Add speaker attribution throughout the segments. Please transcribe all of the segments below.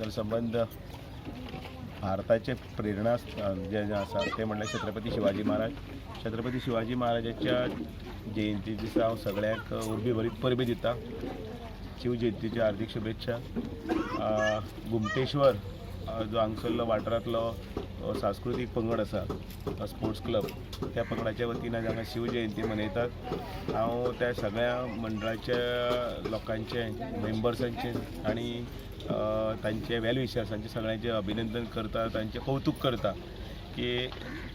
Speaker 1: संबंध भारताचे प्रेरणा जे आसा ते म्हणल्यार छत्रपती शिवाजी महाराज. छत्रपती शिवाजी महाराजाच्या जयंती दिसा हांव सगळ्यांक उर्बी भरीत परबी दिता. शिव जयंतीच्या हार्दिक शुभेच्छा. घुमटेश्वर जो हांगसरलो वाठारांतलो सांस्कृतीक पंगड आसा स्पोर्ट्स क्लब, त्या पंगडाच्या वतीन आज हांगा शिव जयंती मनयतात. हांव त्या सगळ्या मंडळाच्या लोकांचे मेंबर्सांचे आनी तांचे वेल विशर्सांचे सगळ्यांचे अभिनंदन करता, तांचे कौतुक करता की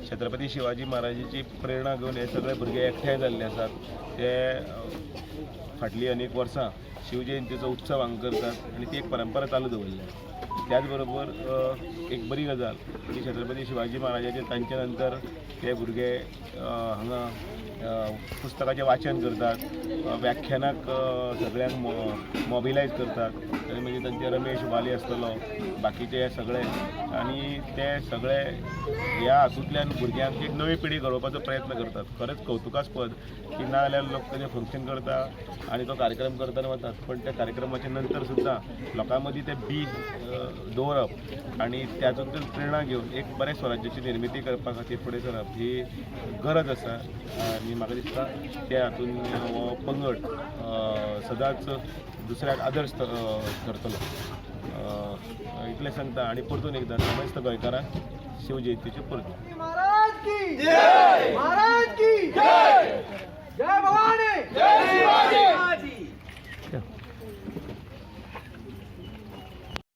Speaker 1: छत्रपती शिवाजी महाराजाची प्रेरणा घेवन हे सगळे भुरगे एकठांय जाल्ले आसात. ते फाटलीं अनेक वर्सां शिवजयंतीचो उत्सव हांगा करतात आनी ती एक परंपरा चालू दवरल्या. त्याच बरोबर एक बरी गजाल की छत्रपती शिवाजी महाराजाचे तांचे नंतर ते भुरगे हांगा पुस्तकाचें वाचन करतात, व्याख्यानाक सगळ्यांक मोबिलायज करतात. म्हणजे तांचे रमेश वाली आसतलो, बाकीचे सगळे, आनी ते सगळे ह्या हातूंतल्यान भुरग्यांक एक नवी पिढी घडोवपाचो प्रयत्न करतात. खरेंच कौतुकास्पद की ना जाल्यार लोक तें फंक्शन करता आनी तो कार्यक्रम करतना वतात, पण त्या कार्यक्रमाच्या नंतर सुद्दां लोकां मदीं तें बीज दवरप आनी त्यातूंतल्यान प्रेरणा घेवन एक बरे स्वराज्याची निर्मिती करपा खातीर फुडें सरप ही गरज आसा. आनी म्हाका दिसता त्या हातून हो पंगड सदांच दुसऱ्याक आदर्श करतलो. इतलें सांगता आनी परतून एकदां समस्त गोंयकारांक शिव जयंतीच्यो परतून
Speaker 2: महाराज की जय, महाराज की जय, जय भवानी, जय शिवाजी.